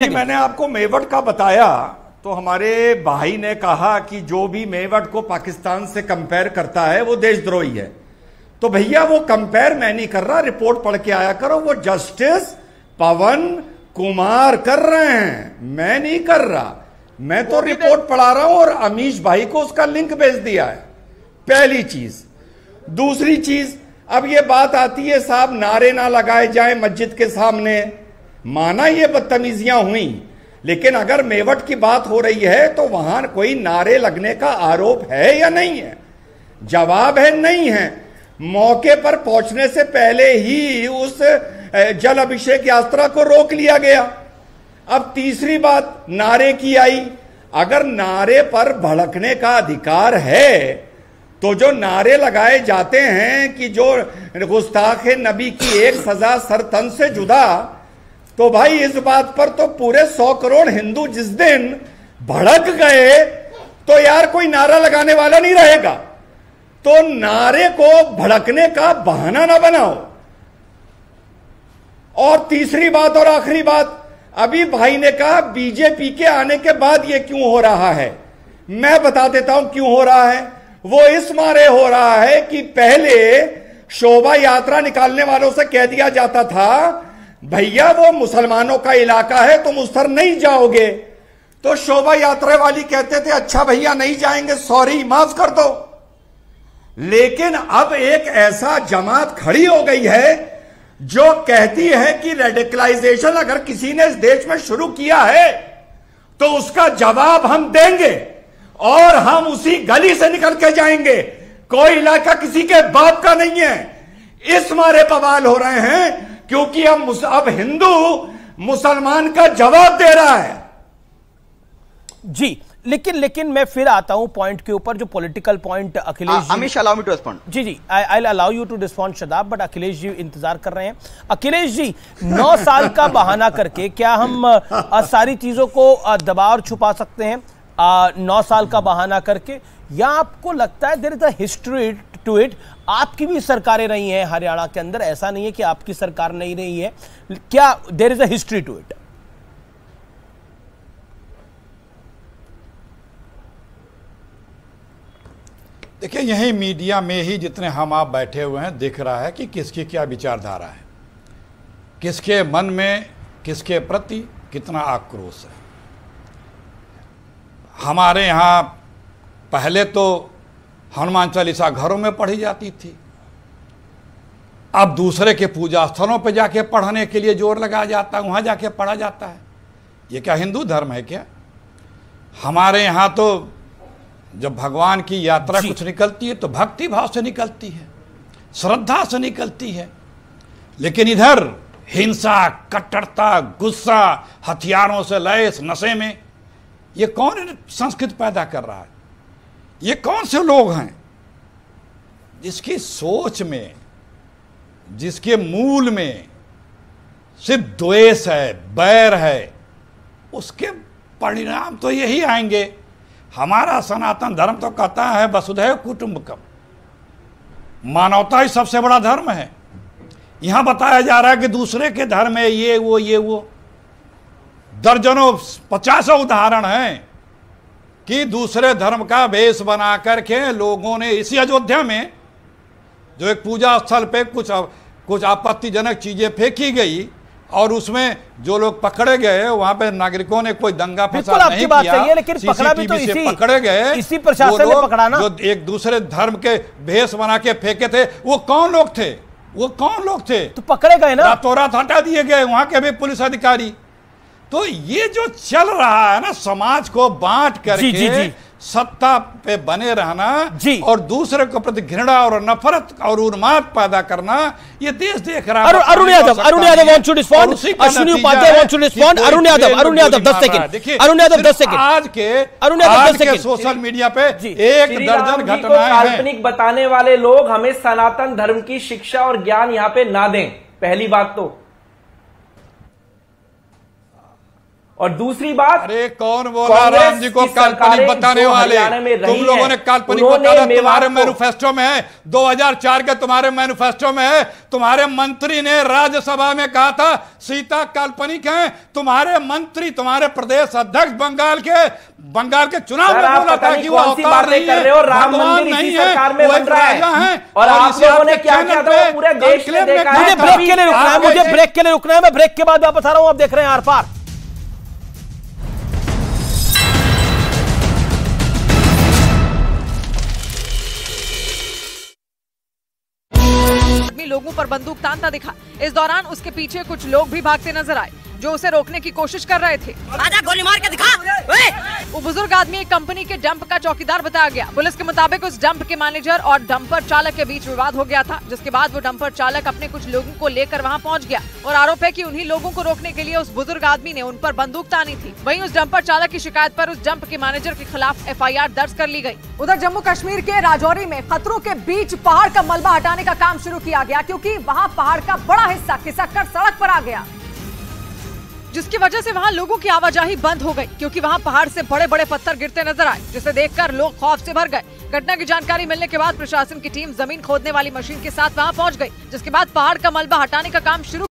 मैंने आपको मेवट का बताया तो हमारे भाई ने कहा कि जो भी मेवट को पाकिस्तान से कंपेयर करता है वो देशद्रोही है। तो भैया वो कंपेयर मैं नहीं कर रहा, रिपोर्ट पढ़ के आया करो। वो जस्टिस पवन कुमार कर रहे हैं, मैं नहीं कर रहा। मैं तो रिपोर्ट पढ़ा रहा हूं और अमीश भाई को उसका लिंक भेज दिया है। पहली चीज। दूसरी चीज, अब ये बात आती है साहब नारे ना लगाए जाए मस्जिद के सामने, माना ये बदतमीजियां हुई, लेकिन अगर मेवट की बात हो रही है तो वहां कोई नारे लगने का आरोप है या नहीं है? जवाब है नहीं है। मौके पर पहुंचने से पहले ही उस जल अभिषेक यात्रा को रोक लिया गया। अब तीसरी बात नारे की आई। अगर नारे पर भड़कने का अधिकार है तो जो नारे लगाए जाते हैं कि जो गुस्ताखे नबी की एक सजा सरतन से जुदा, तो भाई इस बात पर तो पूरे 100 करोड़ हिंदू जिस दिन भड़क गए तो यार कोई नारा लगाने वाला नहीं रहेगा। तो नारे को भड़कने का बहाना ना बनाओ। और तीसरी बात और आखिरी बात, अभी भाई ने कहा बीजेपी के आने के बाद ये क्यों हो रहा है। मैं बता देता हूं क्यों हो रहा है। वो इस मारे हो रहा है कि पहले शोभा यात्रा निकालने वालों से कह दिया जाता था भैया वो मुसलमानों का इलाका है तुम उस तरफ नहीं जाओगे, तो शोभा यात्रा वाली कहते थे अच्छा भैया नहीं जाएंगे, सॉरी माफ कर दो। लेकिन अब एक ऐसा जमात खड़ी हो गई है जो कहती है कि रेडिकलाइजेशन अगर किसी ने इस देश में शुरू किया है तो उसका जवाब हम देंगे और हम उसी गली से निकल के जाएंगे। कोई इलाका किसी के बाप का नहीं है। इस मारे बवाल हो रहे हैं क्योंकि अब हिंदू मुसलमान का जवाब दे रहा है। जी लेकिन मैं फिर आता हूं पॉइंट के ऊपर, जो political point Akhilesh Amish allow me to respond. जी I allow you to respond Shadab, but Akhilesh ji इंतजार कर रहे हैं। अखिलेश जी 9 साल का बहाना करके क्या हम सारी चीजों को दबा और छुपा सकते हैं 9 साल का बहाना करके, या आपको लगता है there is a history to it? आपकी भी सरकारें रही हैं हरियाणा के अंदर, ऐसा नहीं है कि आपकी सरकार नहीं रही है, क्या there is a history to it? देखिए यही मीडिया में ही जितने हम आप बैठे हुए हैं दिख रहा है कि किसकी क्या विचारधारा है, किसके मन में किसके प्रति कितना आक्रोश है। हमारे यहाँ पहले तो हनुमान चालीसा घरों में पढ़ी जाती थी, अब दूसरे के पूजा स्थलों पर जाके पढ़ने के लिए जोर लगाया जाता है, वहाँ जाके पढ़ा जाता है। ये क्या हिंदू धर्म है क्या? हमारे यहाँ तो जब भगवान की यात्रा कुछ निकलती है तो भक्ति भाव से निकलती है, श्रद्धा से निकलती है। लेकिन इधर हिंसा, कट्टरता, गुस्सा, हथियारों से लैस नशे में, ये कौन संस्कृति पैदा कर रहा है? ये कौन से लोग हैं जिसकी सोच में, जिसके मूल में सिर्फ द्वेष है, बैर है? उसके परिणाम तो यही आएंगे। हमारा सनातन धर्म तो कहता है वसुधैव कुटुंबकम, मानवता ही सबसे बड़ा धर्म है। यहां बताया जा रहा है कि दूसरे के धर्म है ये वो। दर्जनों 50 कुछ हैं कि दूसरे धर्म का वेश बना करके लोगों ने इसी अयोध्या में जो एक पूजा स्थल पे कुछ आपत्तिजनक चीजें फेंकी गई और उसमें जो लोग पकड़े गए, वहां पे नागरिकों ने कोई दंगा फसाद नहीं किया, लेकिन पकड़ा भी तो से पकड़े गए इसी प्रशासन ने पकड़ा ना। जो एक दूसरे धर्म के भेष बना के फेंके थे वो कौन लोग थे? तो पकड़े गए ना, रातों रात हटा दिए गए वहां के भी पुलिस अधिकारी। तो ये जो चल रहा है ना, समाज को बांट करके सत्ता पे बने रहना और दूसरे को प्रति घृणा और नफरत और उन्माद पैदा करना, ये देश देख रहा है। Arun Yadav want to respond, Ashwini Upadhyay want to respond. Arun Yadav 10 second. Arun Yadav 10 second. आज के सोशल मीडिया पे 1 दर्जन घटनाएं हैं। काल्पनिक बताने वाले लोग हमें सनातन धर्म की शिक्षा और ज्ञान यहाँ पे ना दें, पहली बात तो। और दूसरी बात, अरे कौन बोला राम जी को काल्पनिक बताने वाले? तुम लोगों ने काल्पनिक बताया, तुम्हारे मैनिफेस्टो में है, 2004 के तुम्हारे मैनिफेस्टो में है। तुम्हारे मंत्री ने राज्यसभा में कहा था सीता काल्पनिक है। तुम्हारे मंत्री, तुम्हारे प्रदेश अध्यक्ष बंगाल के चुनाव में बोला था कि वो अवतार नहीं है, भगवान नहीं है, वो एक राजा है। और आप लोगों ने क्या किया था वो पूरे देश में देखा है। मुझे ब्रेक के लिए रुकना है, मुझे ब्रेक के लिए रुकना है। मैं ब्रेक के बाद वापस आ रहा हूं। आप देख रहे हैं आर पार। लोगों पर बंदूक तानता दिखा। इस दौरान उसके पीछे कुछ लोग भी भागते नजर आए जो उसे रोकने की कोशिश कर रहे थे। आजा गोली मार के दिखा। वो बुजुर्ग आदमी एक कंपनी के डंप का चौकीदार बताया गया। पुलिस के मुताबिक उस डंप के मैनेजर और डंपर चालक के बीच विवाद हो गया था, जिसके बाद वो डंपर चालक अपने कुछ लोगों को लेकर वहां पहुंच गया और आरोप है कि उन्हीं लोगों को रोकने के लिए उस बुजुर्ग आदमी ने उन पर बंदूक तानी थी। वहीं उस डंपर चालक की शिकायत पर उस डंप के मैनेजर के खिलाफ FIR दर्ज कर ली गई। उधर जम्मू कश्मीर के राजौरी में खतरों के बीच पहाड़ का मलबा हटाने का काम शुरू किया गया, क्योंकि वहाँ पहाड़ का बड़ा हिस्सा खिसक कर सड़क पर आ गया, जिसकी वजह से वहां लोगों की आवाजाही बंद हो गई, क्योंकि वहां पहाड़ से बड़े बड़े पत्थर गिरते नजर आए, जिसे देखकर लोग खौफ से भर गए। घटना की जानकारी मिलने के बाद प्रशासन की टीम जमीन खोदने वाली मशीन के साथ वहां पहुंच गई, जिसके बाद पहाड़ का मलबा हटाने का काम शुरू